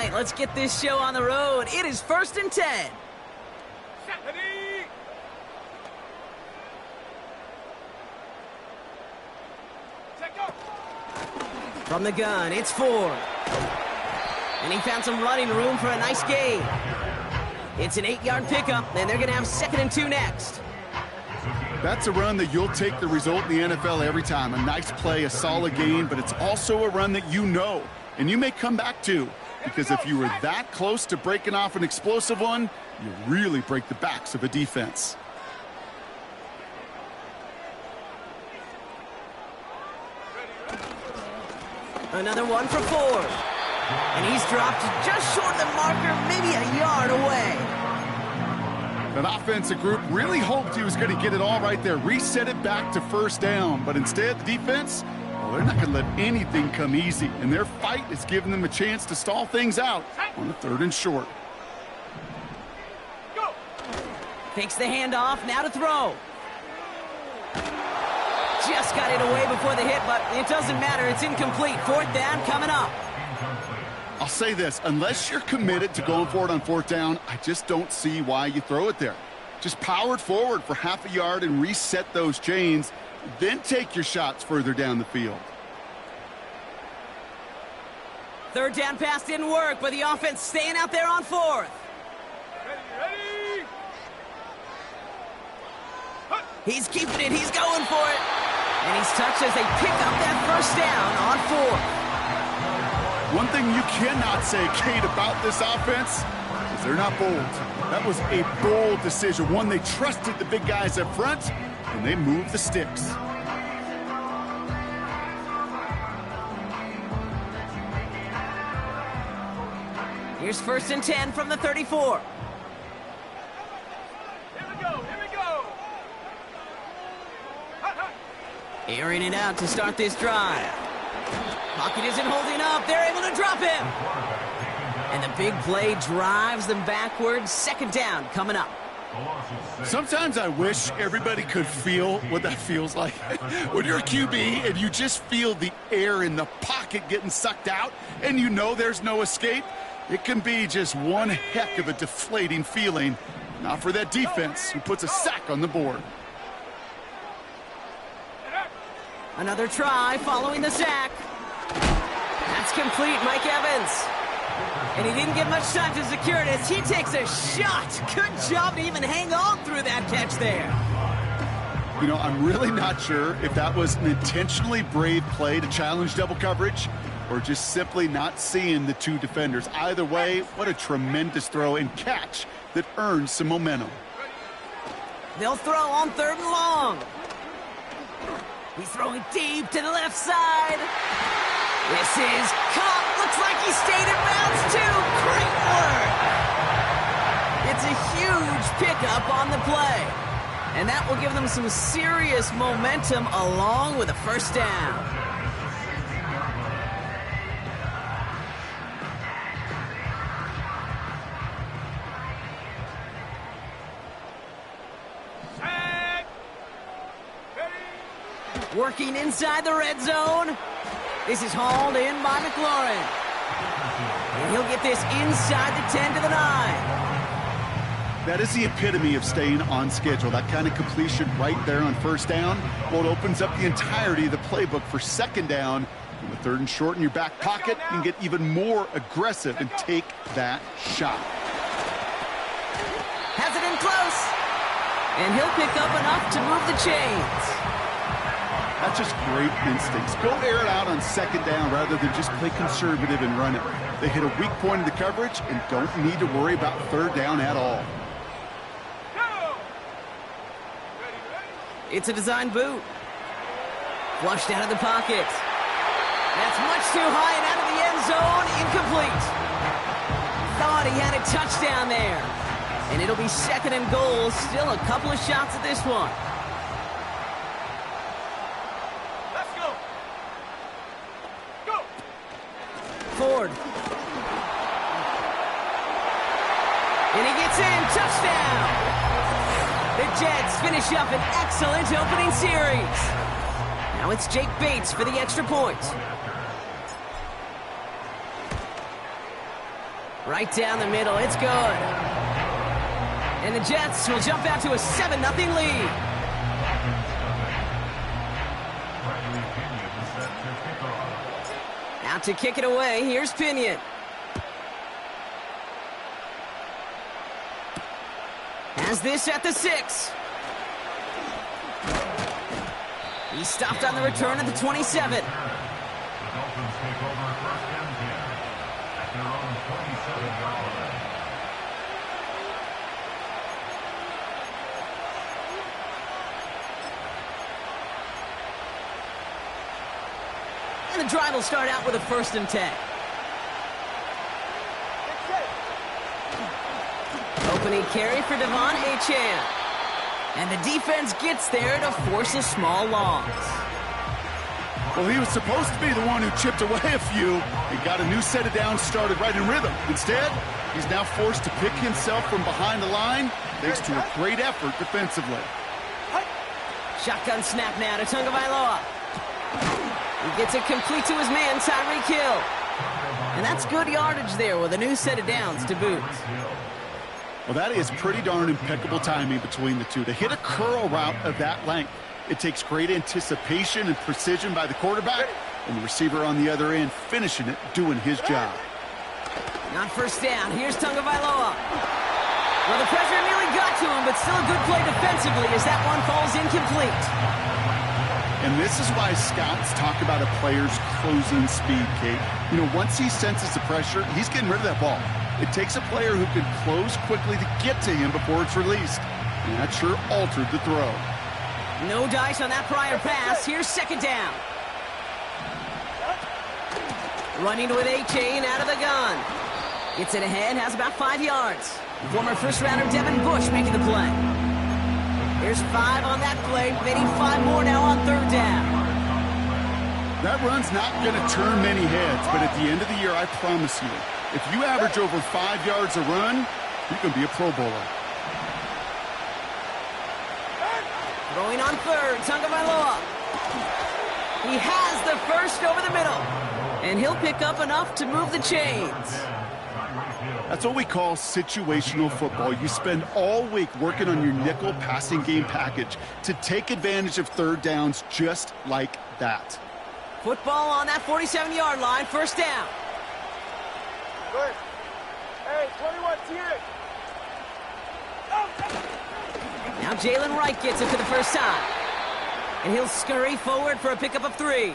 right, let's get this show on the road. It is 1st and 10. From the gun, it's Ford. And he found some running room for a nice gain. It's an 8-yard pickup, and they're going to have 2nd and 2 next. That's a run that you'll take the result in the NFL every time. A nice play, a solid gain, but it's also a run that you know, and you may come back to. Because if you were that close to breaking off an explosive one, you really break the backs of a defense. Another one for Ford. And he's dropped just short of the marker, maybe a yard away. That offensive group really hoped he was going to get it all right there, reset it back to 1st down. But instead, the defense, well, they're not going to let anything come easy. And their fight is giving them a chance to stall things out on the 3rd and short. Takes the handoff, now to throw. Just got it away before the hit, but it doesn't matter. It's incomplete. 4th down coming up. I'll say this, unless you're committed to going for it on 4th down, I just don't see why you throw it there. Just power it forward for half a yard and reset those chains, then take your shots further down the field. 3rd down pass didn't work, but the offense staying out there on 4th. He's keeping it, he's going for it. And he's touched as they pick up that 1st down on 4th. One thing you cannot say, Kate, about this offense is they're not bold. That was a bold decision, one they trusted the big guys up front, and they moved the sticks. Here's 1st and 10 from the 34. Here we go. Airing it out to start this drive. Pocket isn't holding up. They're able to drop him. And the big play drives them backwards. 2nd down coming up. Sometimes I wish everybody could feel what that feels like. When you're a QB and you just feel the air in the pocket getting sucked out and you know there's no escape, it can be just one heck of a deflating feeling. Not for that defense who puts a sack on the board. Another try following the sack. That's complete, Mike Evans. And he didn't get much time to secure it as he takes a shot. Good job to even hang on through that catch there. You know, I'm really not sure if that was an intentionally brave play to challenge double coverage or just simply not seeing the 2 defenders. Either way, what a tremendous throw and catch that earns some momentum. They'll throw on 3rd and long. He's throwing deep to the left side. This is caught. Looks like he stayed in bounds too. Great work. It's a huge pickup on the play. And that will give them some serious momentum along with a 1st down. Working inside the red zone. This is hauled in by McLaurin. And he'll get this inside the 10 to the 9. That is the epitome of staying on schedule. That kind of completion right there on 1st down. Well, it opens up the entirety of the playbook for 2nd down. On the 3rd and short in your back pocket, you can get even more aggressive and take that shot. Has it in close. And he'll pick up enough to move the chains. That's just great instincts. Go air it out on 2nd down rather than just play conservative and run it. They hit a weak point in the coverage and don't need to worry about 3rd down at all. It's a design boot. Flushed out of the pocket. That's much too high and out of the end zone. Incomplete. Thought he had a touchdown there. And it'll be 2nd and goal. Still a couple of shots at this one. Ford. And he gets in. Touchdown. The Jets finish up an excellent opening series. Now it's Jake Bates for the extra point. Right down the middle, it's good. And the Jets will jump out to a 7-0 lead. Out to kick it away, here's Pinion. Has this at the 6. He stopped on the return at the 27. And the drive will start out with a 1st and 10. Opening carry for Devon Achane. And the defense gets there to force a small loss. Well, he was supposed to be the one who chipped away a few and got a new set of downs started right in rhythm. Instead, he's now forced to pick himself from behind the line thanks to a great effort defensively. Shotgun snap now to Tagovailoa. He gets it complete to his man, Tyreek Hill. And that's good yardage there with a new set of downs to boot. Well, that is pretty darn impeccable timing between the two. To hit a curl route of that length, it takes great anticipation and precision by the quarterback, and the receiver on the other end finishing it, doing his job. On 1st down, here's Tagovailoa. Well, the pressure nearly got to him, but still a good play defensively as that one falls incomplete. And this is why scouts talk about a player's closing speed, Kate. You know, once he senses the pressure, he's getting rid of that ball. It takes a player who can close quickly to get to him before it's released. And that sure altered the throw. No dice on that prior pass. Here's 2nd down. Running with Achane out of the gun. Gets it ahead, has about 5 yards. Former 1st-rounder Devin Bush making the play. There's 5 on that play. They need 5 more now on 3rd down. That run's not going to turn many heads, but at the end of the year, I promise you, if you average over 5 yards a run, you can be a Pro Bowler. Throwing on 3rd, Tagovailoa. He has the 1st over the middle. And he'll pick up enough to move the chains. That's what we call situational football. You spend all week working on your nickel passing game package to take advantage of 3rd downs just like that. Football on that 47-yard line, 1st down. Good. Hey, 21, here. Now Jalen Wright gets it for the 1st time. And he'll scurry forward for a pickup of 3.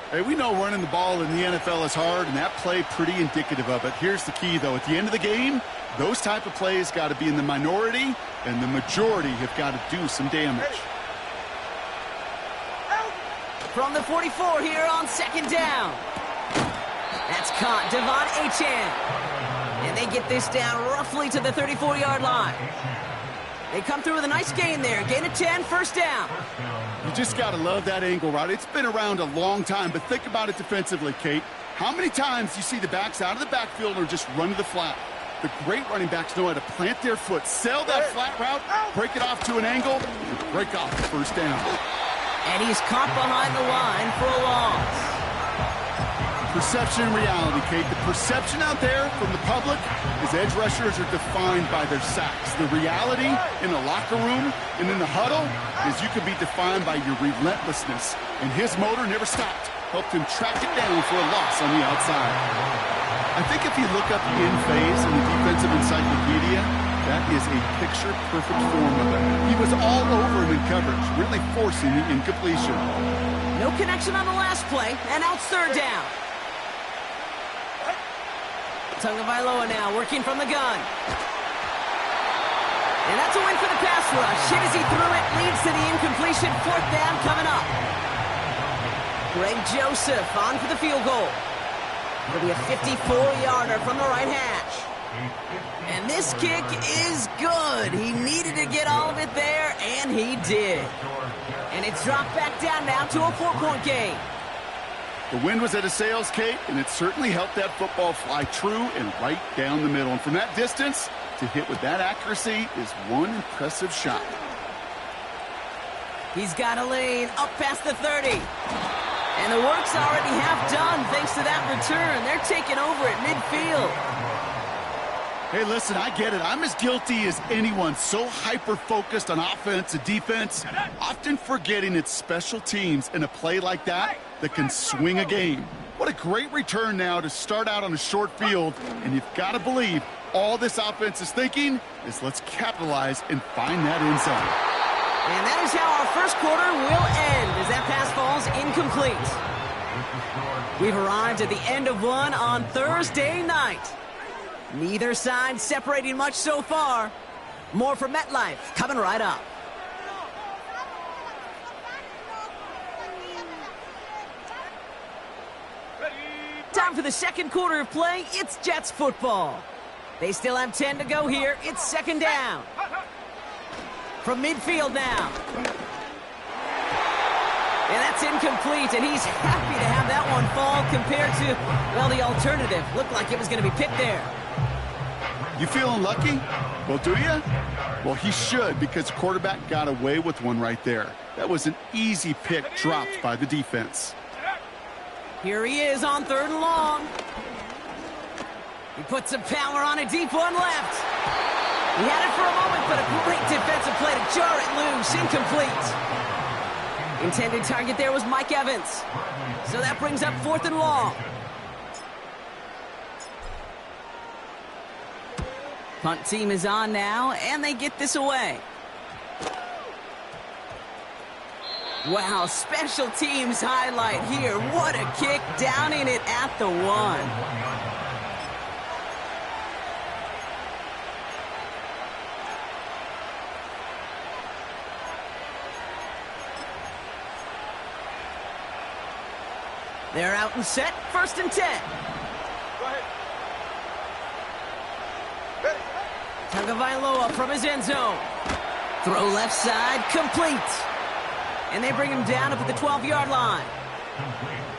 Hey, we know running the ball in the NFL is hard, and that play pretty indicative of it. Here's the key, though. At the end of the game, those type of plays got to be in the minority, and the majority have got to do some damage. From the 44 here on 2nd down. That's caught, Devon Achane. And they get this down roughly to the 34-yard line. They come through with a nice gain there. Gain of 10, 1st down. You just got to love that angle route. It's been around a long time, but think about it defensively, Kate. How many times you see the backs out of the backfield or just run to the flat? The great running backs know how to plant their foot, sell that flat route, break it off to an angle, and break off the 1st down. And he's caught behind the line for a loss. Perception and reality, Kate. The perception out there from the public is edge rushers are defined by their sacks. The reality in the locker room and in the huddle is you can be defined by your relentlessness. And his motor never stopped. Helped him track it down for a loss on the outside. I think if you look up in phase in the defensive encyclopedia, that is a picture-perfect form of it. He was all over him in coverage, really forcing the incompletion. No connection on the last play, and now it's 3rd down. Tagovailoa now working from the gun. And that's a win for the pass rush. Hit as he threw it, leads to the incompletion. 4th down coming up. Greg Joseph on for the field goal. It'll be a 54-yarder from the right hash. And this kick is good. He needed to get all of it there, and he did. And it's dropped back down now to a 4-point game. The wind was at his sails, Kate, and it certainly helped that football fly true and right down the middle. And from that distance, to hit with that accuracy is one impressive shot. He's got a lane up past the 30. And the work's already half done thanks to that return. They're taking over at midfield. Hey, listen, I get it. I'm as guilty as anyone. So hyper-focused on offense and defense, often forgetting it's special teams in a play like that that can swing a game. What a great return now to start out on a short field, and you've got to believe all this offense is thinking is let's capitalize and find that end zone. And that is how our first quarter will end as that pass falls incomplete. We've arrived at the end of one on Thursday night. Neither side separating much so far. More from MetLife coming right up. Time for the second quarter of play. It's Jets football. They still have 10 to go here. It's second down. From midfield now. And that's incomplete, and he's happy to have that one fall compared to, well, the alternative. Looked like it was going to be picked there. You feeling lucky? Well, do you? Well, he should, because the quarterback got away with one right there. That was an easy pick dropped by the defense. Here he is on third and long. He puts some power on a deep one left. He had it for a moment, but a great defensive play to jar it loose. Incomplete. Intended target there was Mike Evans. So that brings up fourth and long. Punt team is on now, and they get this away. Wow, special teams highlight here. What a kick down in it at the 1. They're out and set, first and 10. Go ahead. Tagovailoa from his end zone. Throw left side, complete. And they bring him down up at the 12-yard line.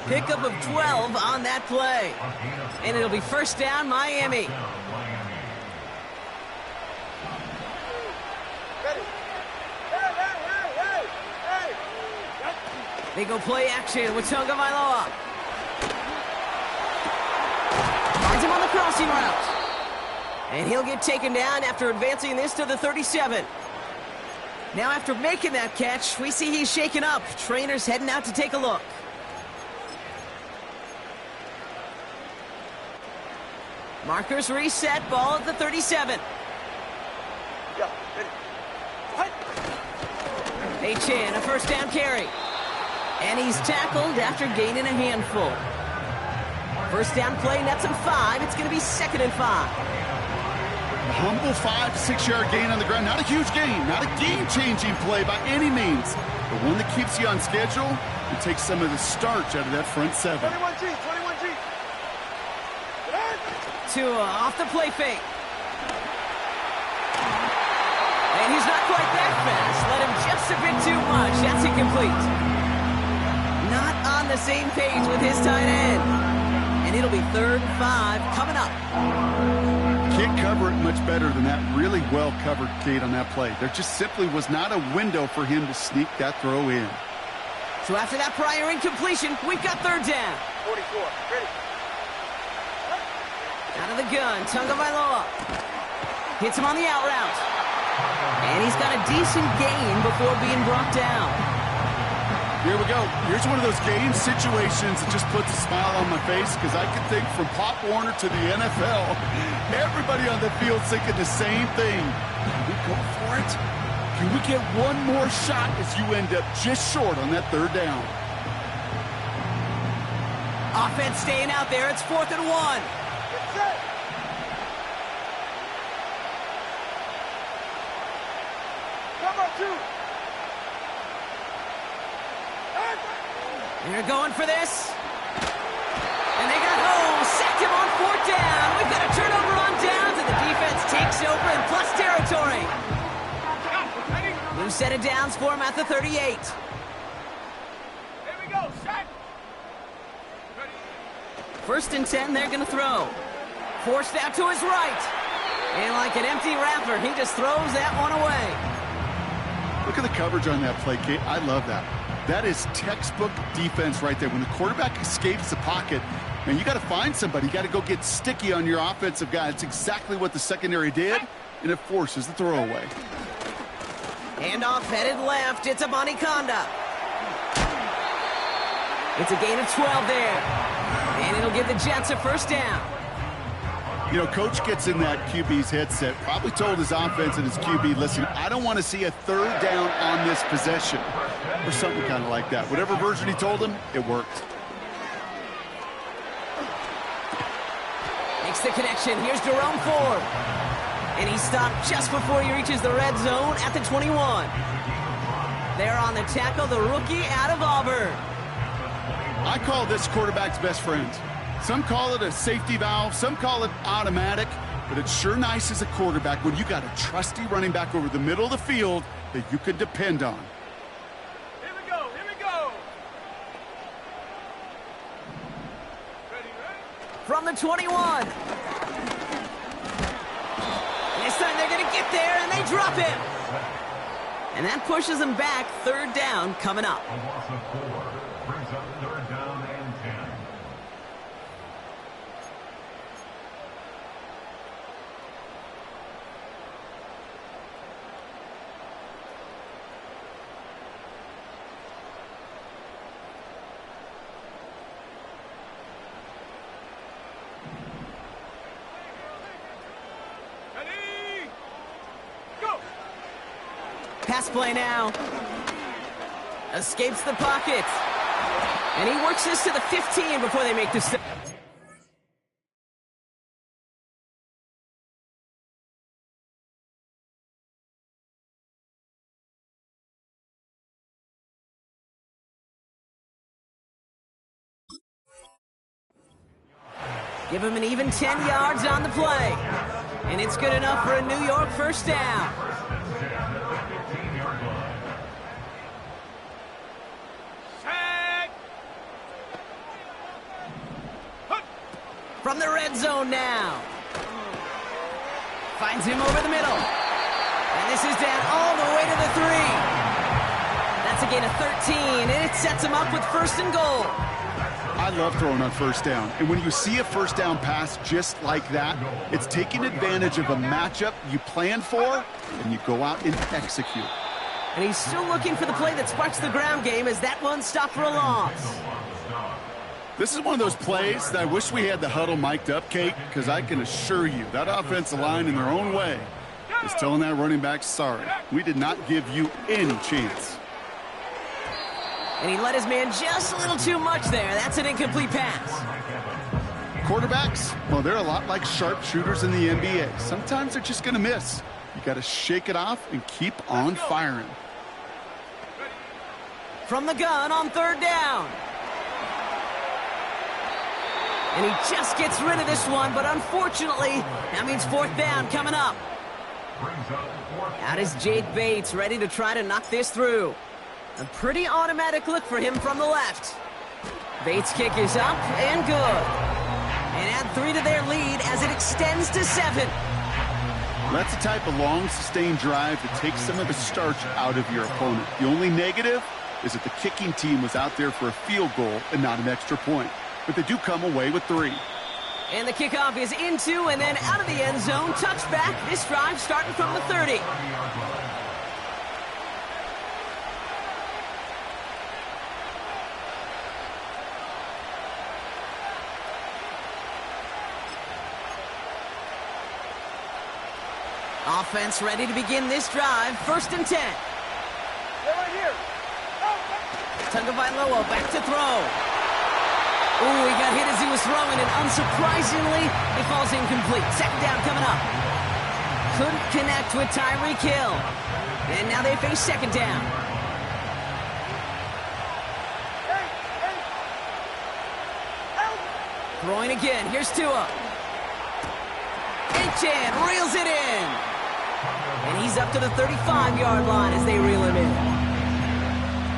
Pickup of 12 on that play. And it'll be first down, Miami. They go play action with Tagovailoa. Finds him on the crossing route. And he'll get taken down after advancing this to the 37. Now after making that catch, we see he's shaken up. Trainer's heading out to take a look. Markers reset, ball at the 37. H.N., a first down carry. And he's tackled after gaining a handful. First down play, nets him 5. It's going to be second and 5. A humble 5 to 6 yard gain on the ground. Not a huge gain, not a game-changing play by any means, but one that keeps you on schedule and takes some of the starch out of that front 7. 21G, 21G. Tua off the play fake. And he's not quite that fast. Let him just a bit too much. That's incomplete. Not on the same page with his tight end. And it'll be third and 5 coming up. Can't cover it much better than that really well-covered Kate on that play. There just simply was not a window for him to sneak that throw in. So after that prior incompletion, we've got third down. 44, ready. Out of the gun, Tagovailoa. Hits him on the out route. And he's got a decent gain before being brought down. Here we go. Here's one of those game situations that just puts a smile on my face because I can think from Pop Warner to the NFL, everybody on the field thinking the same thing. Can we go for it? Can we get one more shot as you end up just short on that third down? Offense staying out there. It's fourth and 1. Get set. Cover 2. They're going for this. And they got home. Sacked him on fourth down. We've got a turnover on downs, and the defense takes over in plus territory. New set of downs for him at the 38. Here we go. Set. First and 10, they're going to throw. Forced out to his right. And like an empty wrapper, he just throws that one away. Look at the coverage on that play, Kate. I love that. That is textbook defense right there. When the quarterback escapes the pocket, man, you got to find somebody. You got to go get sticky on your offensive guy. It's exactly what the secondary did, and it forces the throwaway. Handoff headed left. It's a Conda. It's a gain of 12 there. And it'll give the Jets a first down. You know, coach gets in that QB's headset, probably told his offense and his QB, listen, I don't want to see a third down on this possession, or something kind of like that. Whatever version he told him, it worked. Makes the connection. Here's Jerome Ford. And he stopped just before he reaches the red zone at the 21. There on the tackle, the rookie out of Auburn. I call this quarterback's best friend. Some call it a safety valve, some call it automatic, but it's sure nice as a quarterback when you got a trusty running back over the middle of the field that you can depend on. Here we go, here we go. Ready? From the 21. This time they're going to get there, and they drop him. And that pushes them back. Third down coming up. A loss of 4 brings up third down and 10. Ready? Go! Pass play now. Escapes the pocket. And he works this to the 15 before they make the step. Give him an even 10 yards on the play. And it's good enough for a New York first down. Set! Hut! From the red zone now. Finds him over the middle. And this is down all the way to the 3. That's a gain of 13, and it sets him up with first and goal. I love throwing on first down. And when you see a first down pass just like that, it's taking advantage of a matchup you planned for, and you go out and execute. And he's still looking for the play that sparks the ground game as that one stopped for a loss. This is one of those plays that I wish we had the huddle mic'd up, Kate, because I can assure you that offensive line in their own way is telling that running back, sorry, we did not give you any chance. And he let his man just a little too much there. That's an incomplete pass. Quarterbacks, well, they're a lot like sharpshooters in the NBA. Sometimes they're just going to miss. You got to shake it off and keep on firing. From the gun on third down. And he just gets rid of this one, but unfortunately, that means fourth down coming up. Out is Jake Bates, ready to try to knock this through. A pretty automatic look for him from the left. Bates' kick is up and good. And add 3 to their lead as it extends to 7. That's the type of long, sustained drive that takes some of the starch out of your opponent. The only negative is that the kicking team was out there for a field goal and not an extra point. But they do come away with 3. And the kickoff is into and then out of the end zone. Touchback. This drive starting from the 30. Offense ready to begin this drive. First and 10. They're right here. Tagovailoa back to throw. Ooh, he got hit as he was throwing, and unsurprisingly, he falls incomplete. Second down coming up. Couldn't connect with Tyreek Hill. And now they face second down. Throwing again. Here's Tua. Achan reels it in. And he's up to the 35-yard line as they reel him in.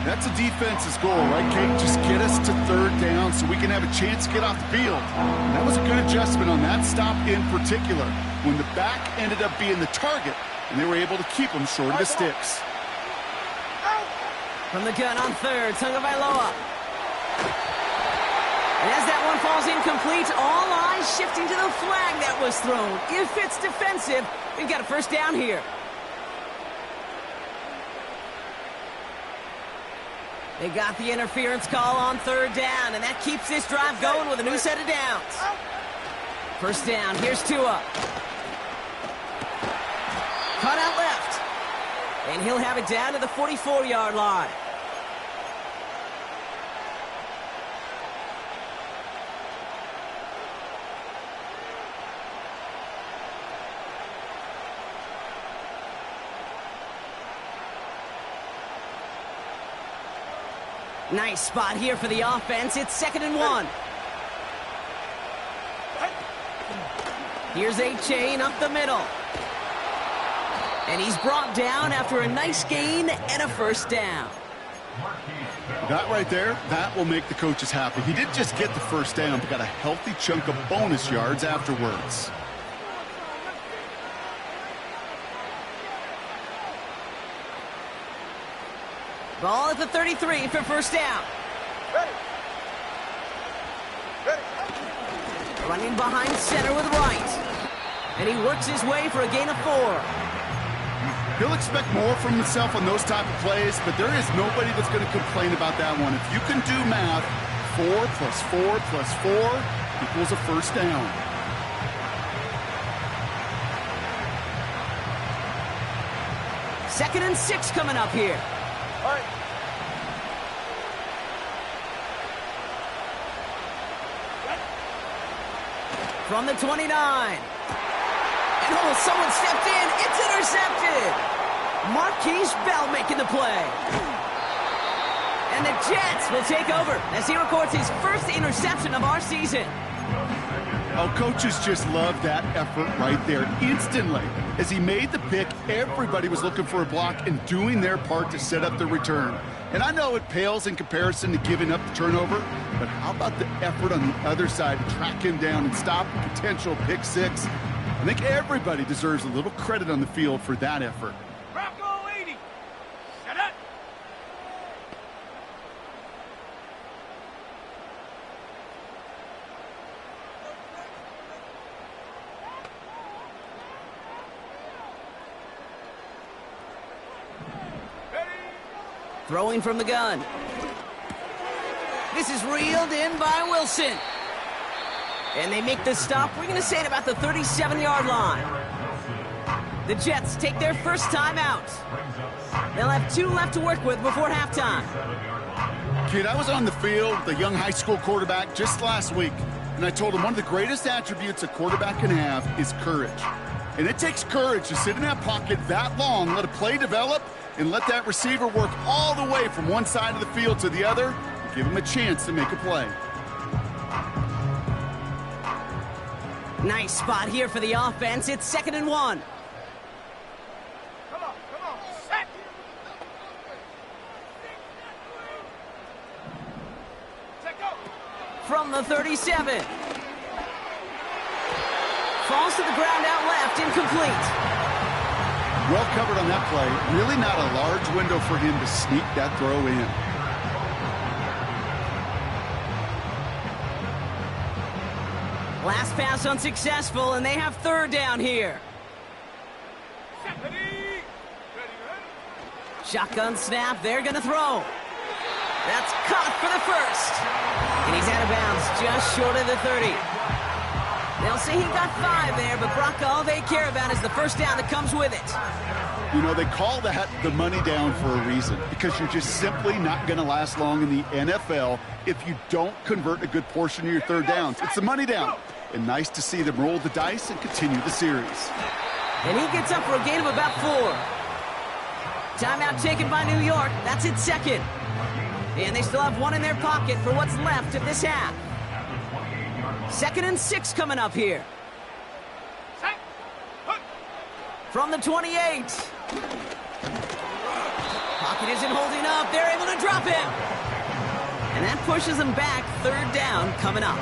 That's a defense's goal, right, Kate? Just get us to third down so we can have a chance to get off the field. And that was a good adjustment on that stop in particular, when the back ended up being the target, and they were able to keep him short of the sticks. From the gun on third, Tagovailoa. And as that one falls incomplete, all eyes shifting to the flag that was thrown. If it's defensive, we've got a first down here. They got the interference call on third down, and that keeps this drive going with a new set of downs. First down, here's Tua. Cut out left. And he'll have it down to the 44-yard line. Nice spot here for the offense. It's 2nd and 1. Here's A-Chain up the middle. And he's brought down after a nice gain and a first down. That right there, that will make the coaches happy. He didn't just get the first down, but got a healthy chunk of bonus yards afterwards. Ball at the 33 for first down. Ready. Ready. Running behind center with right. And he works his way for a gain of 4. He'll expect more from himself on those type of plays, but there is nobody that's going to complain about that one. If you can do math, 4 plus 4 plus 4 equals a first down. Second and 6 coming up here. All right. From the 29. And oh, someone stepped in. It's intercepted. Marquise Bell making the play. And the Jets will take over as he records his first interception of our season. Oh, coaches just love that effort right there. Instantly, as he made the pick, everybody was looking for a block and doing their part to set up the return. And I know it pales in comparison to giving up the turnover, but how about the effort on the other side to track him down and stop a potential pick six? I think everybody deserves a little credit on the field for that effort. Bronco 80. Set up. Throwing from the gun. This is reeled in by Wilson. And they make the stop, we're going to say, at about the 37-yard line. The Jets take their first time out. They'll have 2 left to work with before halftime. Kid, I was on the field with a young high school quarterback just last week, and I told him one of the greatest attributes a quarterback can have is courage. And it takes courage to sit in that pocket that long, let a play develop, and let that receiver work all the way from one side of the field to the other, and give him a chance to make a play. Nice spot here for the offense. It's 2nd and 1. Come on. Set. Check out. From the 37. Falls to the ground out left, incomplete. Well covered on that play. Really not a large window for him to sneak that throw in. Last pass unsuccessful, and they have 3rd down here. Ready. Shotgun snap, they're going to throw. That's caught for the first. And he's out of bounds, just short of the 30. They'll say he got 5 there, but Brock, all they care about is the first down that comes with it. You know, they call that the money down for a reason, because you're just simply not going to last long in the NFL if you don't convert a good portion of your 3rd downs. It's the money down. And nice to see them roll the dice and continue the series. And he gets up for a gain of about 4. Timeout taken by New York. That's its 2nd. And they still have 1 in their pocket for what's left of this half. 2nd and 6 coming up here. Set. Hook. From the 28. Pocket isn't holding up. They're able to drop him. And that pushes them back. 3rd down coming up.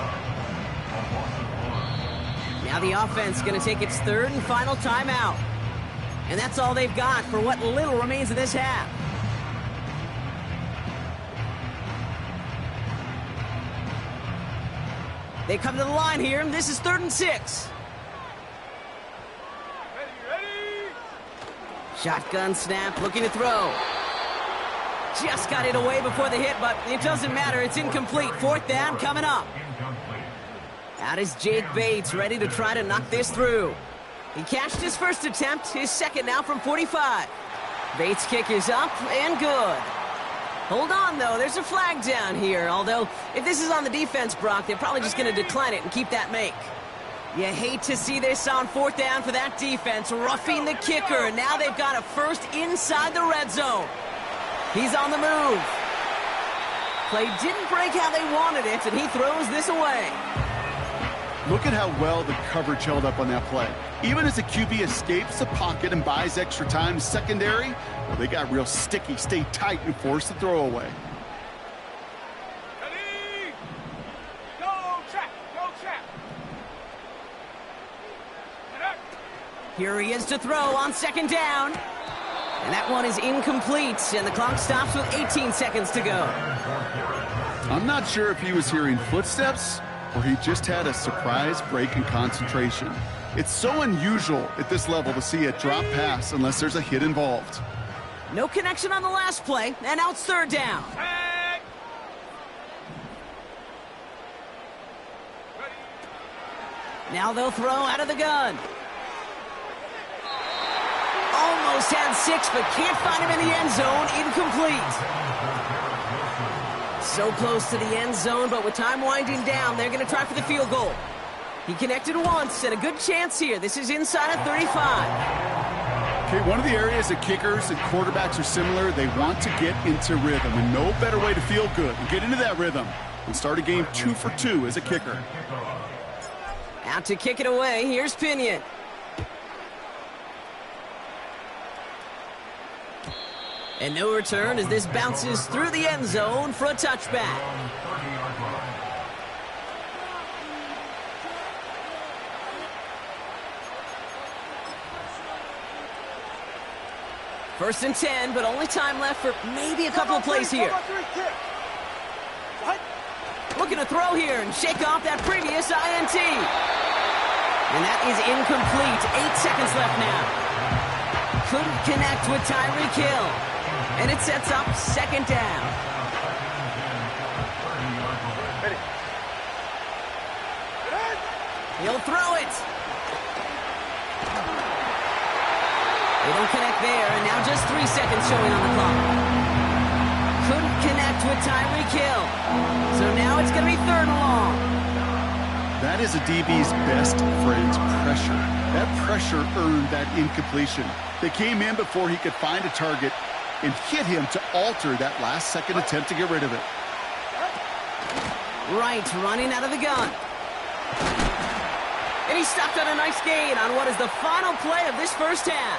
Now the offense going to take its 3rd and final timeout. And that's all they've got for what little remains of this half. They come to the line here, and this is 3rd and 6. Ready? Shotgun snap, looking to throw. Just got it away before the hit, but it doesn't matter. It's incomplete. 4th down coming up. Out is Jake Bates, ready to try to knock this through. He cashed his first attempt, his second now from 45. Bates' kick is up and good. Hold on, though. There's a flag down here. Although, if this is on the defense, Brock, they're probably just going to decline it and keep that make. You hate to see this on 4th down for that defense, roughing the kicker. And now they've got a first inside the red zone. He's on the move. Play didn't break how they wanted it, and he throws this away. Look at how well the coverage held up on that play. Even as the QB escapes the pocket and buys extra time secondary, well, they got real sticky, stay tight, and force the throw away. Ready? Go, trap! Go, trap! Get up! Here he is to throw on 2nd down. And that one is incomplete, and the clock stops with 18 seconds to go. I'm not sure if he was hearing footsteps or he just had a surprise break in concentration. It's so unusual at this level to see a drop pass unless there's a hit involved. No connection on the last play, and now it's 3rd down. Tag! Ready? Now they'll throw out of the gun. Almost had 6, but can't find him in the end zone. Incomplete. So close to the end zone, but with time winding down, they're going to try for the field goal. He connected once, and a good chance here. This is inside of 35. Okay, one of the areas that kickers and quarterbacks are similar, they want to get into rhythm, and no better way to feel good and get into that rhythm and start a game 2 for 2 as a kicker. Out to kick it away, here's Pinion. And no return as this bounces through the end zone for a touchback. First and 10, but only time left for maybe a couple of plays here. Looking to throw here and shake off that previous INT. And that is incomplete. 8 seconds left now. Couldn't connect with Tyreek Hill. And it sets up 2nd down. Ready? He'll throw it. They don't connect there, and now just 3 seconds showing on the clock. Couldn't connect with Tyreek Hill. So now it's going to be 3rd and long. That is a DB's best friend, pressure. That pressure earned that incompletion. They came in before he could find a target and hit him to alter that last-second attempt to get rid of it. Right, running out of the gun. And he stopped on a nice gain on what is the final play of this first half.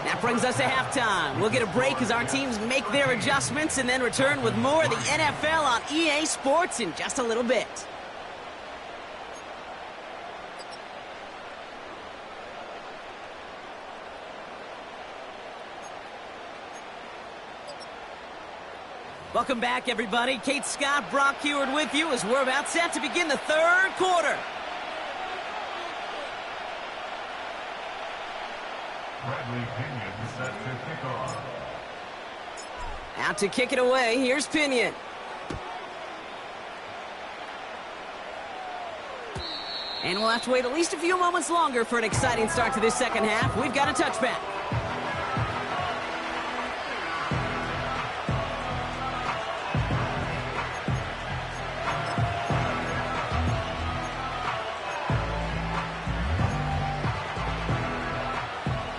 That brings us to halftime. We'll get a break as our teams make their adjustments and then return with more of the NFL on EA Sports in just a little bit. Welcome back, everybody. Kate Scott, Brock Heward with you as we're about set to begin the 3rd quarter. Bradley Pinion set to kick off. Out to kick it away, here's Pinion. And we'll have to wait at least a few moments longer for an exciting start to this second half. We've got a touchback.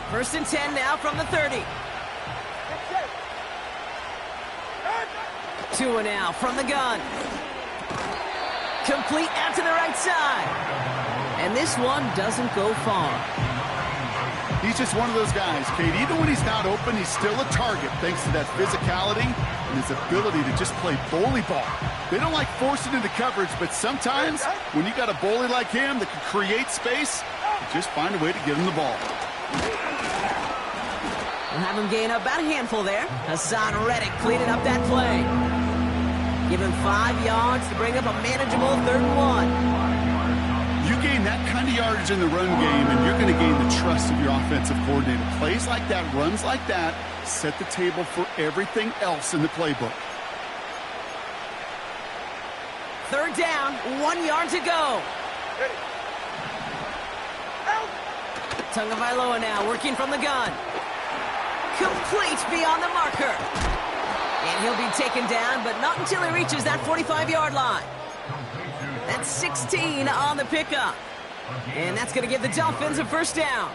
First and 10 now from the 30. 2 now from the gun. Complete out to the right side. And this one doesn't go far. He's just one of those guys, Kate. Even when he's not open, he's still a target thanks to that physicality and his ability to just play bully ball. They don't like forcing into coverage, but sometimes when you got a bully like him that can create space, you just find a way to get him the ball. We'll have him gain about a handful there. Hassan Reddick cleaning up that play. Give him 5 yards to bring up a manageable 3rd and 1. You gain that kind of yardage in the run game, and you're going to gain the trust of your offensive coordinator. Plays like that, runs like that, set the table for everything else in the playbook. 3rd down, 1 yard to go. Tagovailoa now working from the gun. Complete beyond the marker. And he'll be taken down, but not until he reaches that 45-yard line. That's 16 on the pickup. And that's going to give the Dolphins a 1st down.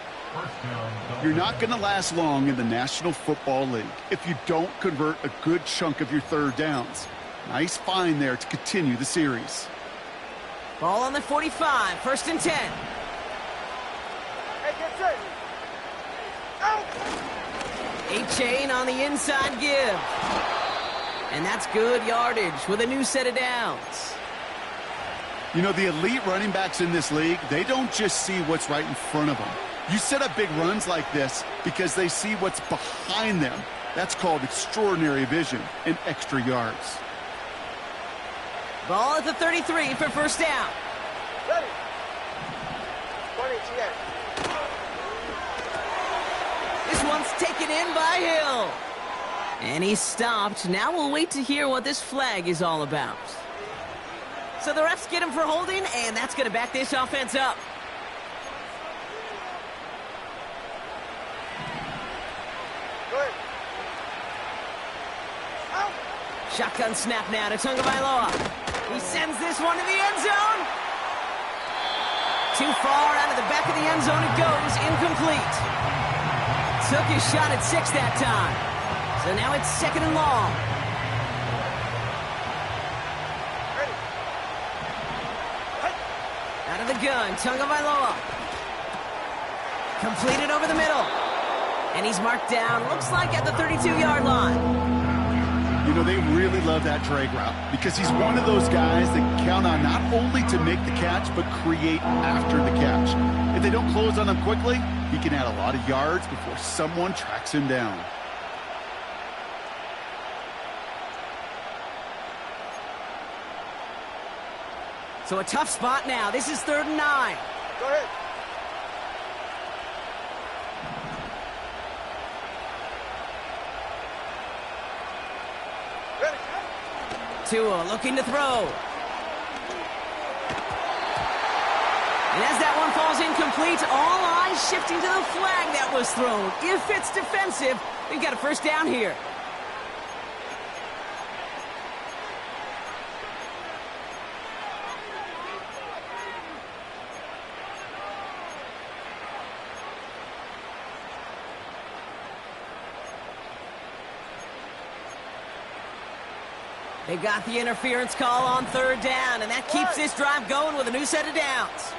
You're not going to last long in the National Football League if you don't convert a good chunk of your 3rd downs. Nice find there to continue the series. Ball on the 45, 1st and 10. Hey, get set. Out. A-chain on the inside give. And that's good yardage with a new set of downs. You know, the elite running backs in this league, they don't just see what's right in front of them. You set up big runs like this because they see what's behind them. That's called extraordinary vision and extra yards. Ball at the 33 for 1st down. Ready. 20 GA. This one's taken in by Hill. And he's stopped. Now we'll wait to hear what this flag is all about. So the refs get him for holding, and that's going to back this offense up. Good. Out. Shotgun snap now to Tagovailoa. He sends this one to the end zone. Too far out of the back of the end zone it goes. Incomplete. Took his shot at 6 that time. So now it's 2nd and long. Ready. Out of the gun, Tagovailoa. Completed over the middle. And he's marked down, looks like at the 32-yard line. You know, they really love that drag route because he's one of those guys that count on not only to make the catch, but create after the catch. If they don't close on him quickly, he can add a lot of yards before someone tracks him down. So a tough spot now. This is 3rd and 9. Go ahead. Ready. Tua looking to throw. And as that one falls incomplete, all eyes shifting to the flag that was thrown. If it's defensive, we've got a 1st down here. They got the interference call on 3rd down, and that keeps this drive going with a new set of downs.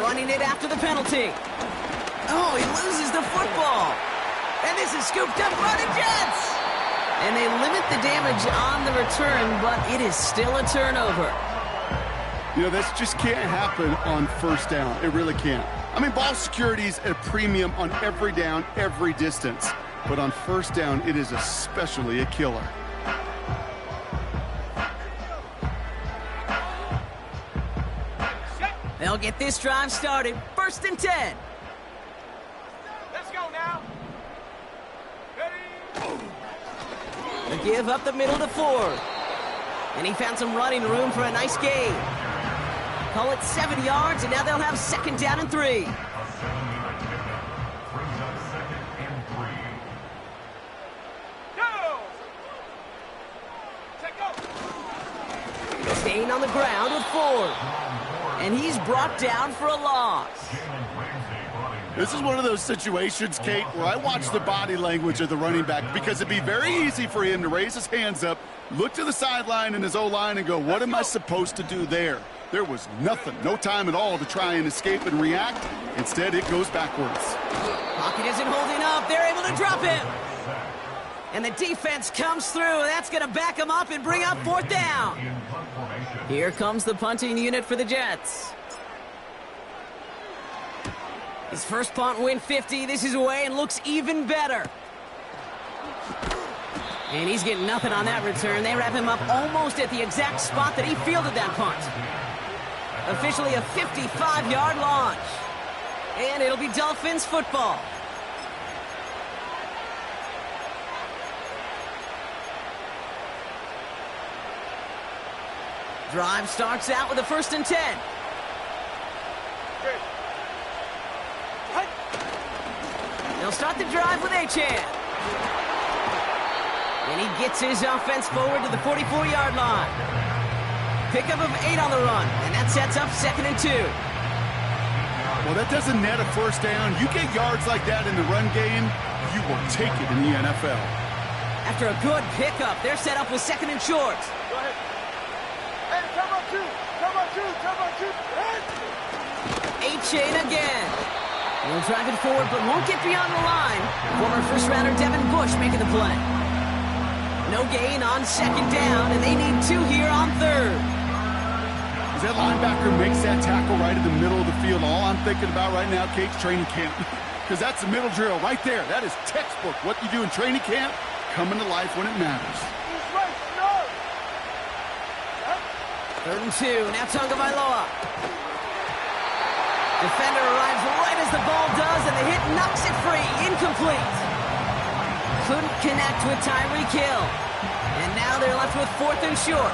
Running it after the penalty. Oh, he loses the football. And this is scooped up by the Jets. And they limit the damage on the return, but it is still a turnover. You know, this just can't happen on 1st down. It really can't. I mean, ball security is at a premium on every down, every distance. But on 1st down, it is especially a killer. They'll get this drive started. 1st and 10. Let's go now. Ready. The give up the middle to Ford. And he found some running room for a nice gain. Call it 7 yards, and now they'll have 2nd down and 3. Go. Take go. Staying on the ground with Ford. And he's brought down for a loss. This is one of those situations, Kate, where I watch the body language of the running back because it'd be very easy for him to raise his hands up, look to the sideline in his O-line and go, what am I supposed to do there? There was nothing, no time at all to try and escape and react. Instead, it goes backwards. Pocket isn't holding up. They're able to drop him. And the defense comes through. That's going to back him up and bring up 4th down. Here comes the punting unit for the Jets. His first punt win 50. This is away and looks even better. And he's getting nothing on that return. They wrap him up almost at the exact spot that he fielded that punt. Officially a 55-yard launch. And it'll be Dolphins football. Drive starts out with a 1st and 10. They'll start the drive with Achane. And he gets his offense forward to the 44-yard line. Pickup of 8 on the run, and that sets up 2nd and 2. Well, that doesn't net a 1st down. You get yards like that in the run game, you will take it in the NFL. After a good pickup, they're set up with 2nd and short. Go ahead. Hey, come on, two. Come on, two. Come on, two. Hey. Achane again. He'll drive it forward, but won't get beyond the line. Former first-rounder Devin Bush making the play. No gain on 2nd down, and they need 2 here on 3rd. As that linebacker makes that tackle right in the middle of the field, all I'm thinking about right now, Kate's training camp. Because that's the middle drill right there. That is textbook. What you do in training camp, coming to life when it matters. He's right, no. 3rd and 2, now Tagovailoa. Defender arrives right as the ball does, and the hit knocks it free. Incomplete. Couldn't connect with Tyreek Hill. And now they're left with 4th and short.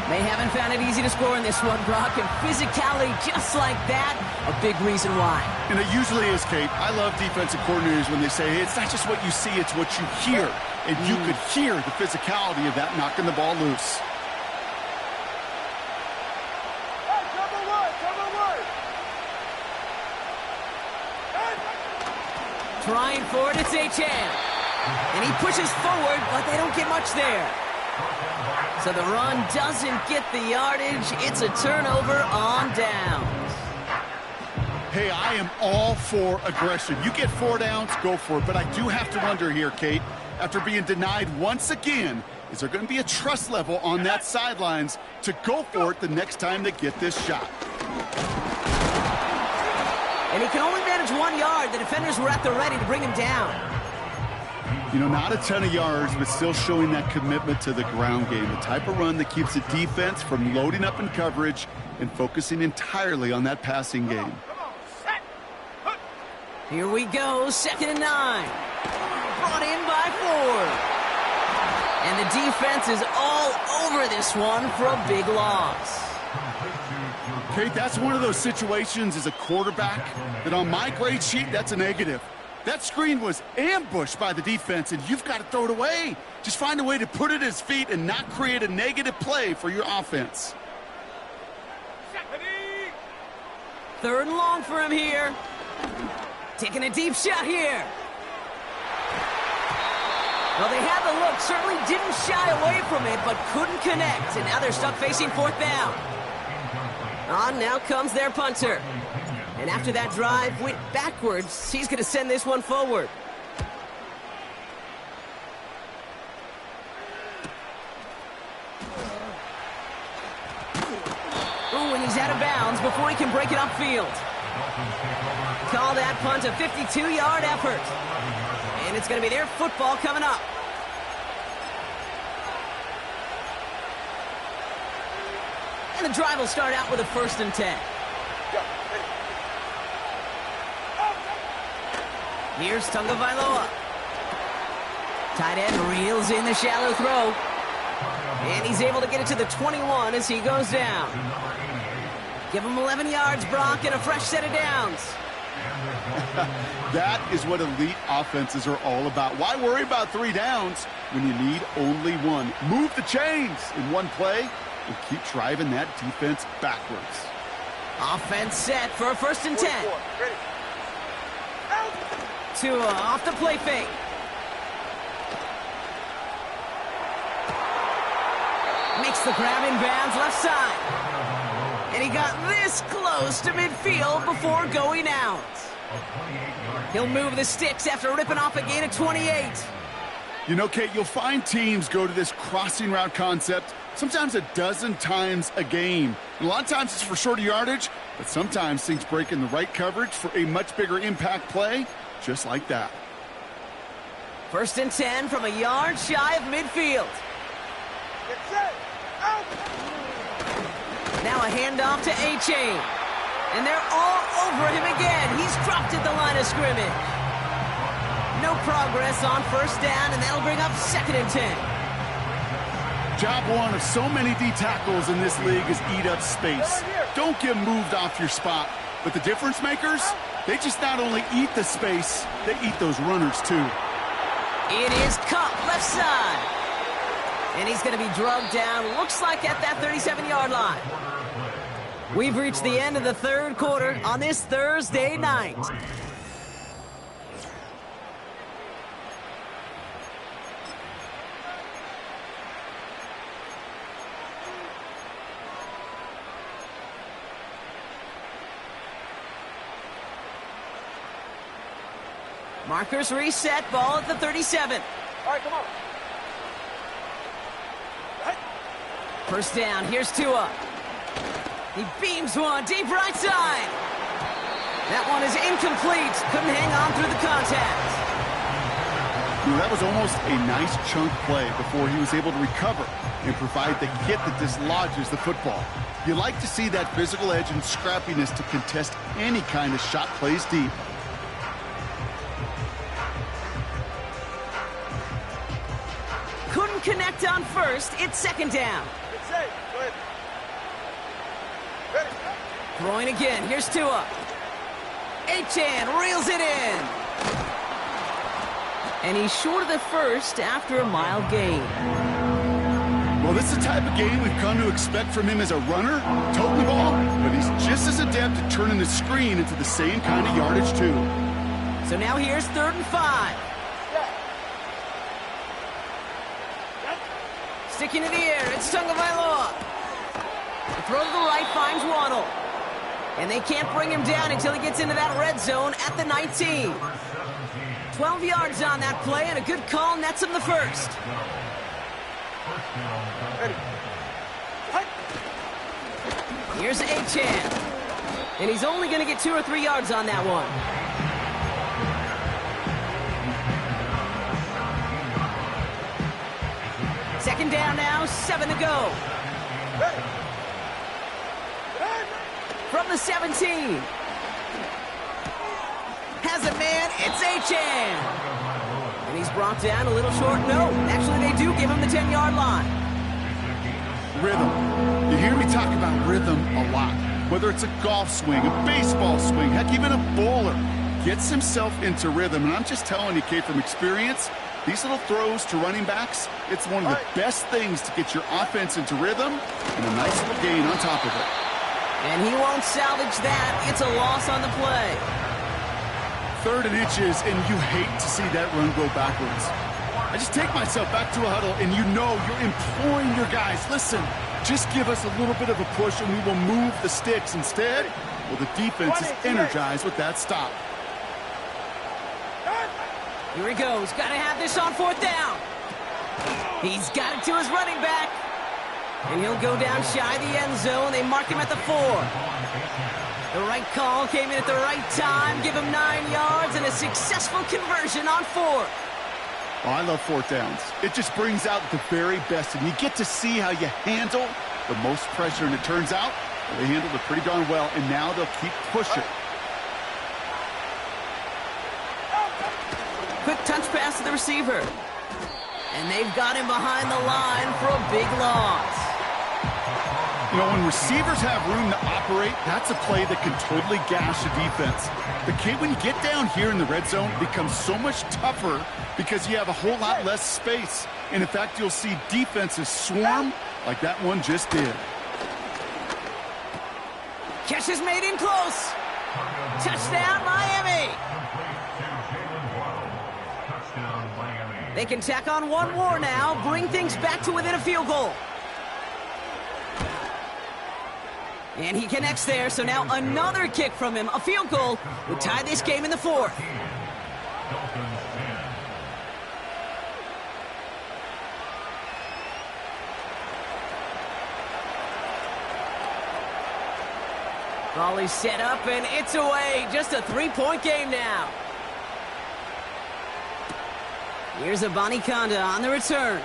They haven't found it easy to score in this one, Brock, and physicality just like that, a big reason why. And it usually is, Kate. I love defensive coordinators when they say, hey, it's not just what you see, it's what you hear. And you could hear the physicality of that knocking the ball loose. Hey, cover one. Trying for it, it's Achane. And he pushes forward, but they don't get much there. So the run doesn't get the yardage. It's a turnover on downs. Hey, I am all for aggression. You get 4 downs, go for it. But I do have to wonder here, Kate, after being denied once again, is there going to be a trust level on that sidelines to go for it the next time they get this shot? And he can only manage 1 yard. The defenders were at the ready to bring him down. You know, not a ton of yards, but still showing that commitment to the ground game. The type of run that keeps the defense from loading up in coverage and focusing entirely on that passing game. Here we go, 2nd and 9. Brought in by Ford. And the defense is all over this one for a big loss. Kate, that's one of those situations as a quarterback that on my grade sheet, that's a negative. That screen was ambushed by the defense, and you've got to throw it away. Just find a way to put it at his feet and not create a negative play for your offense. 3rd and long for him here. Taking a deep shot here. Well, they had the look, certainly didn't shy away from it, but couldn't connect, and now they're stuck facing 4th down. On now comes their punter. And after that drive went backwards, he's going to send this one forward. Ooh, and he's out of bounds before he can break it upfield. Call that punt a 52-yard effort. And it's going to be their football coming up. And the drive will start out with a 1st and 10. Here's Tagovailoa. Tight end reels in the shallow throw. And he's able to get it to the 21 as he goes down. Give him 11 yards, Brock, and a fresh set of downs. That is what elite offenses are all about. Why worry about 3 downs when you need only 1? Move the chains in one play and keep driving that defense backwards. Offense set for a 1st and 10. Tua off the play fake. Makes the grab in bounds left side. And he got this close to midfield before going out. He'll move the sticks after ripping off a gain of 28. You know, Kate, you'll find teams go to this crossing route concept sometimes a dozen times a game. And a lot of times it's for shorter yardage, but sometimes things break in the right coverage for a much bigger impact play, just like that. First and 10 from a yard shy of midfield. Get set. Out. Now a handoff to A-Chain. And they're all over him again. He's dropped at the line of scrimmage. No progress on first down, and that'll bring up second and 10. Job one of so many D tackles in this league is eat up space. Don't get moved off your spot. But the difference makers, they just not only eat the space, they eat those runners too. It is Cup, left side. And he's going to be drugged down, looks like at that 37-yard line. We've reached the end of the third quarter on this Thursday night. Markers reset, ball at the 37. All right, come on. First down, here's Tua. He beams one deep right side. That one is incomplete. Couldn't hang on through the contact. That was almost a nice chunk play before he was able to recover and provide the hit that dislodges the football. You like to see that physical edge and scrappiness to contest any kind of shot plays deep. Couldn't connect on first. It's second down. Get safe. Go ahead. Ready. Throwing again. Here's Tua. A-Chan reels it in. And he's short of the first after a mile gain. Well, this is the type of game we've come to expect from him as a runner, toting the ball, but he's just as adept at turning the screen into the same kind of yardage, too. So now here's 3rd and 5. Sticking in the air, it's Tagovailoa. The throw to the right finds Waddle. And they can't bring him down until he gets into that red zone at the 19. 12 yards on that play, and a good call nets him the first. Here's A-Chan. And he's only going to get 2 or 3 yards on that one. Second down now, 7 to go. From the 17. Has a man, it's A-Chan. And he's brought down a little short. No, actually they do give him the 10-yard line. Rhythm. You hear me talk about rhythm a lot. Whether it's a golf swing, a baseball swing, heck, even a bowler gets himself into rhythm. And I'm just telling you, Kate, from experience, these little throws to running backs, it's one of the best things to get your offense into rhythm and a nice little gain on top of it. And he won't salvage that. It's a loss on the play. 3rd and inches, and you hate to see that run go backwards. I just take myself back to a huddle, and you know you're imploring your guys, listen, just give us a little bit of a push, and we will move the sticks. Instead, well, the defense is energized with that stop. Here he goes. Got to have this on 4th down. He's got it to his running back. And he'll go down shy of the end zone. They mark him at the 4. The right call came in at the right time. Give him 9 yards and a successful conversion on 4th. Oh, I love 4th downs. It just brings out the very best, and you get to see how you handle the most pressure. And it turns out they handled it pretty darn well, and now they'll keep pushing. Quick touch pass to the receiver. And they've got him behind the line for a big loss. You know, when receivers have room to operate, that's a play that can totally gash a defense. But, Kate, when you get down here in the red zone, it becomes so much tougher because you have a whole lot less space. And, in fact, you'll see defenses swarm like that one just did. Catch is made in close. Touchdown, Miami. They can tack on one more now, bring things back to within a field goal. And he connects there, so now another kick from him. A field goal would tie this game in the 4th. Volley set up, and it's away. Just a 3-point game now. Here's a Conda on the return.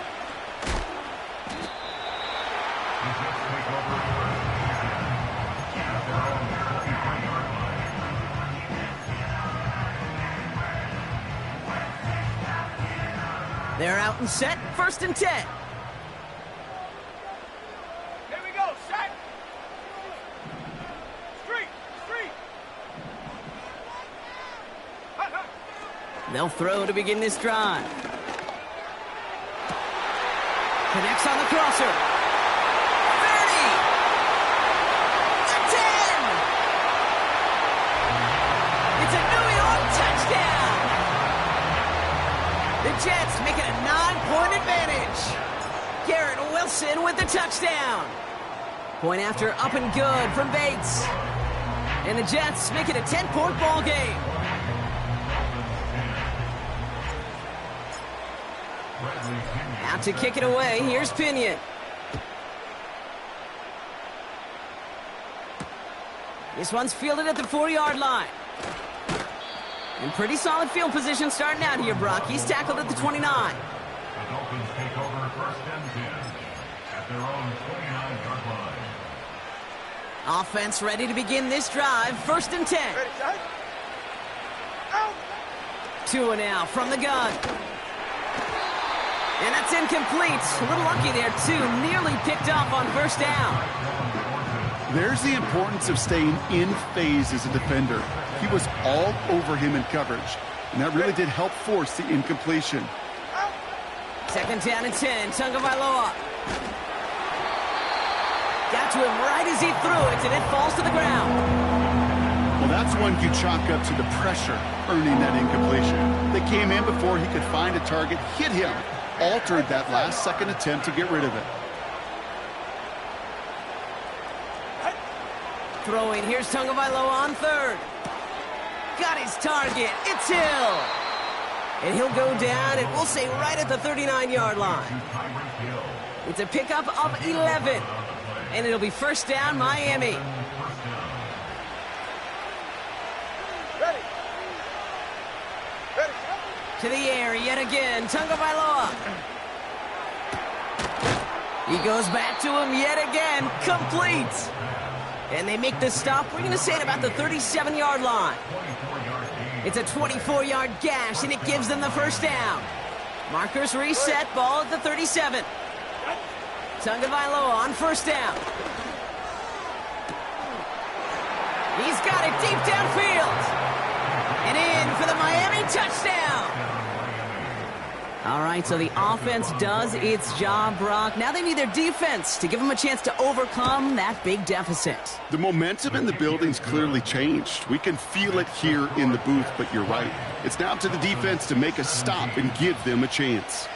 They're out and set, 1st and 10. Here we go, set. Street. They'll throw to begin this drive. Connects on the crosser. 30. The 10. It's a New York touchdown. The Jets make it a 9-point advantage. Garrett Wilson with the touchdown. Point after up and good from Bates. And the Jets make it a 10-point ball game. Out to kick it away, here's Pinion. This one's fielded at the 4-yard line. In pretty solid field position starting out here, Brock. He's tackled at the 29. The Dolphins take over 1st and 10 at their own 29-yard line. Offense ready to begin this drive, 1st and 10. Ready, set. Out. 2 now from the gun. And that's incomplete. A little lucky there, too. Nearly picked off on 1st down. There's the importance of staying in phase as a defender. He was all over him in coverage, and that really did help force the incompletion. 2nd down and 10. Tagovailoa. Got to him right as he threw it, and it falls to the ground. Well, that's one you chalk up to the pressure earning that incompletion. They came in before he could find a target, hit him, altered that last-second attempt to get rid of it. Throwing, here's Tagovailoa on 3rd. Got his target, it's Hill. And he'll go down, and we'll say right at the 39-yard line. It's a pickup of 11. And it'll be 1st down, Miami. Ready. To the air yet again, Tagovailoa. He goes back to him yet again, complete. And they make the stop, we're going to say at about the 37-yard line. It's a 24-yard gash, and it gives them the 1st down. Markers reset, ball at the 37. Tagovailoa on 1st down. He's got it deep downfield. And in for the Miami touchdown. All right, so the offense does its job, Brock. Now they need their defense to give them a chance to overcome that big deficit. The momentum in the building's clearly changed. We can feel it here in the booth, but you're right. It's now to the defense to make a stop and give them a chance.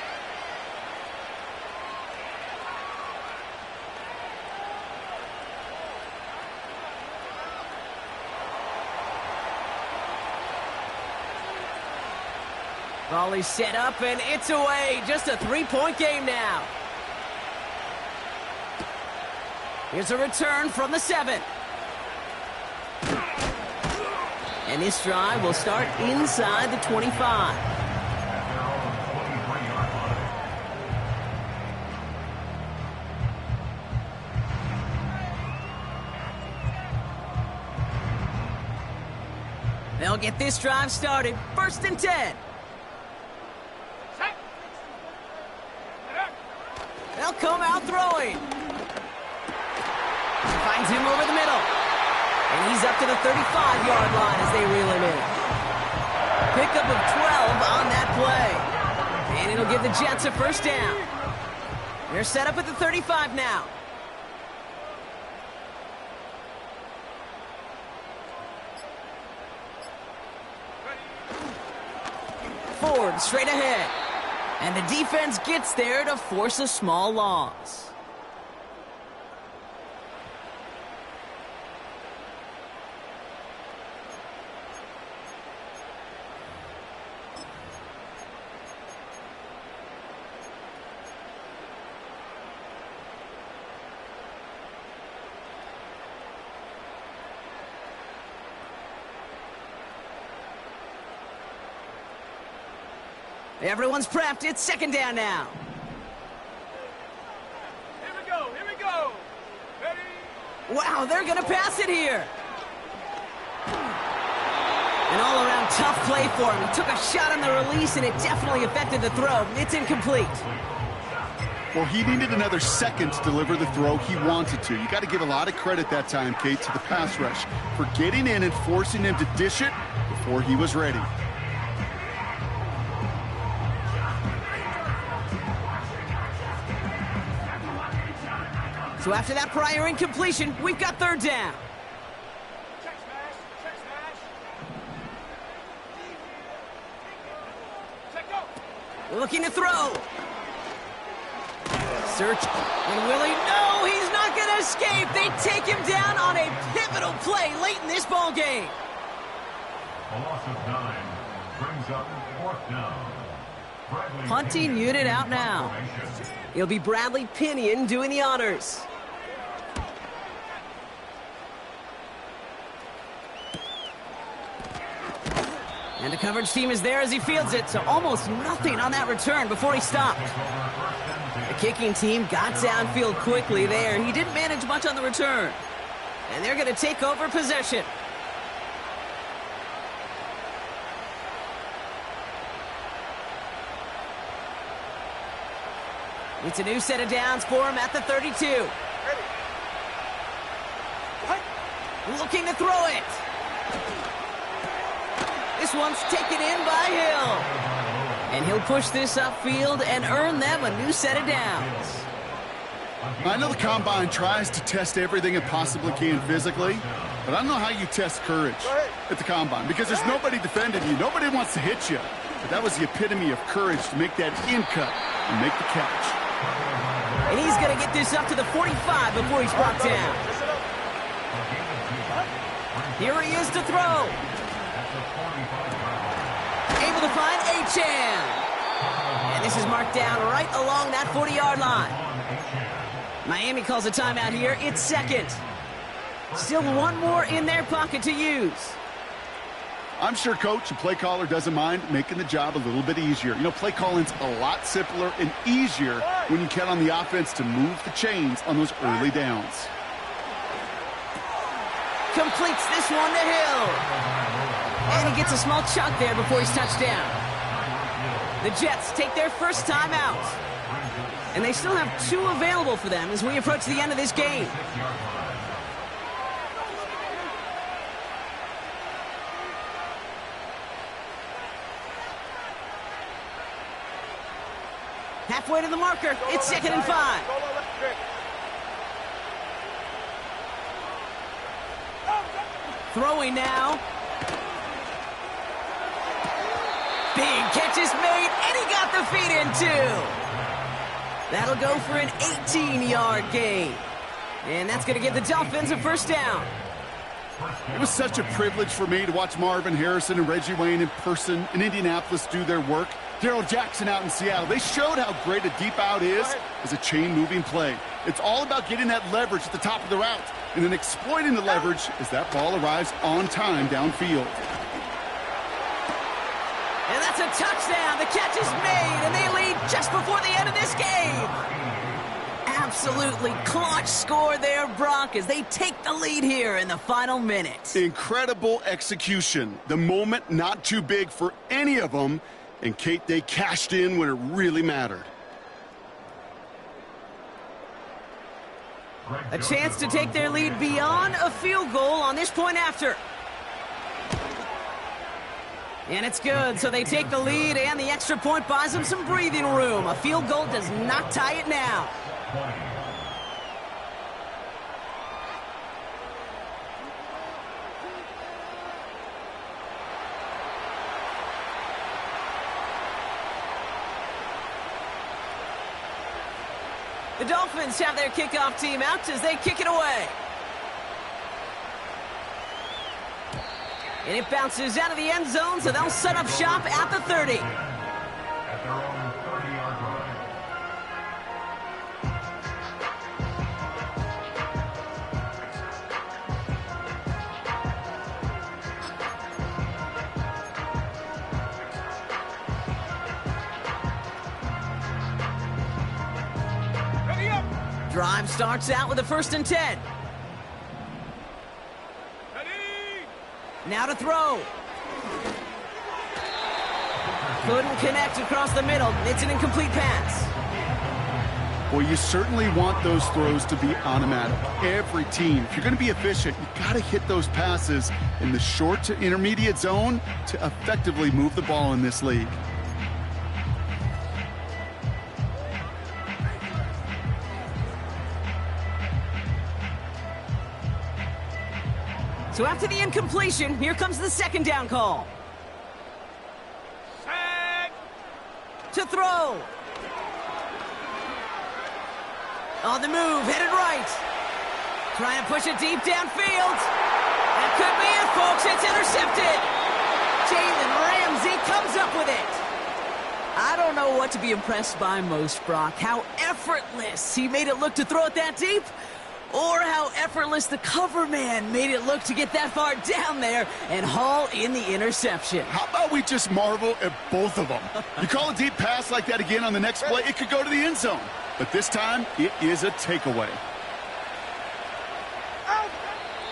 Volley set up, and it's away. Just a 3-point game now. Here's a return from the 7. And this drive will start inside the 25. They'll get this drive started. 1st and 10. They'll come out throwing. Finds him over the middle. And he's up to the 35-yard line as they reel him in. Pickup of 12 on that play. And it'll give the Jets a 1st down. They're set up at the 35 now. Ford straight ahead. And the defense gets there to force a small loss. Everyone's prepped. It's second down now. Here we go. Here we go. Ready? Wow, they're going to pass it here. An all-around tough play for him. He took a shot on the release, and it definitely affected the throw. It's incomplete. Well, he needed another second to deliver the throw he wanted to. You got to give a lot of credit that time, Kate, to the pass rush for getting in and forcing him to dish it before he was ready. So after that prior incompletion, we've got third down. Check smash. Check smash. Check go. Looking to throw. Search. And Willie, no, he's not going to escape. They take him down on a pivotal play late in this ball game. A loss of 9 brings up fourth down. Bradley Punting Pinion unit out now. formation. It'll be Bradley Pinion doing the honors. And the coverage team is there as he fields it, so almost nothing on that return before he stopped. The kicking team got downfield quickly there. He didn't manage much on the return. And they're going to take over possession. It's a new set of downs for him at the 32. Ready. What? Looking to throw it. This one's taken in by Hill. And he'll push this upfield and earn them a new set of downs. I know the Combine tries to test everything it possibly can physically, but I don't know how you test courage at the Combine because there's nobody defending you. Nobody wants to hit you. But that was the epitome of courage to make that in cut and make the catch. And he's going to get this up to the 45 before he's brought down. Here he is to throw. Able to find Achane. And this is marked down right along that 40-yard line. Miami calls a timeout here. It's second. Still one more in their pocket to use. I'm sure coach and play caller doesn't mind making the job a little bit easier. You know, play calling's a lot simpler and easier when you count on the offense to move the chains on those early downs. Completes this one to Hill. And he gets a small chunk there before he's touched down. The Jets take their first time out. And they still have 2 available for them as we approach the end of this game. Halfway to the marker, it's 2nd and 5. Throwing now. Big catch is made, and he got the feet in too. That'll go for an 18-yard gain. And that's going to give the Dolphins a first down. It was such a privilege for me to watch Marvin Harrison and Reggie Wayne in person in Indianapolis do their work. Darrell Jackson out in Seattle. They showed how great a deep out is as a chain-moving play. It's all about getting that leverage at the top of the route and then exploiting the leverage as that ball arrives on time downfield. And that's a touchdown. The catch is made, and they lead just before the end of this game. Absolutely clutch score there, Brock, as they take the lead here in the final minute. Incredible execution. The moment not too big for any of them. And, Kate, they cashed in when it really mattered. A chance to take their lead beyond a field goal on this point after. And it's good, so they take the lead, and the extra point buys them some breathing room. A field goal does not tie it now. The Dolphins have their kickoff team out as they kick it away. And it bounces out of the end zone, so they'll set up shop at the 30. At their own 30-yard line. Drive starts out with a 1st and 10. Now to throw. Couldn't connect across the middle. It's an incomplete pass. Well, you certainly want those throws to be automatic. Every team, if you're going to be efficient, you got to hit those passes in the short to intermediate zone to effectively move the ball in this league. So after the incompletion, here comes the 2nd down call. Set. To throw. On the move, headed right. Trying to push it deep downfield. That could be it, folks. It's intercepted. Jalen Ramsey comes up with it. I don't know what to be impressed by most, Brock. How effortless he made it look to throw it that deep, or how effortless the cover man made it look to get that far down there and haul in the interception. How about we just marvel at both of them? You call a deep pass like that again on the next play, it could go to the end zone. But this time, it is a takeaway.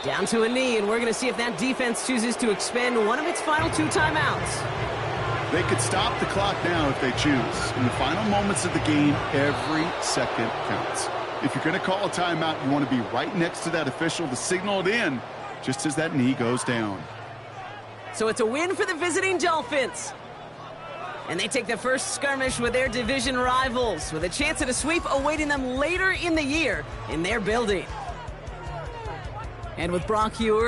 Down to a knee, and we're going to see if that defense chooses to expend one of its final 2 timeouts. They could stop the clock now if they choose. In the final moments of the game, every second counts. If you're going to call a timeout, you want to be right next to that official to signal it in just as that knee goes down. So it's a win for the visiting Dolphins. And they take the first skirmish with their division rivals, with a chance at a sweep awaiting them later in the year in their building. And with Brock Heward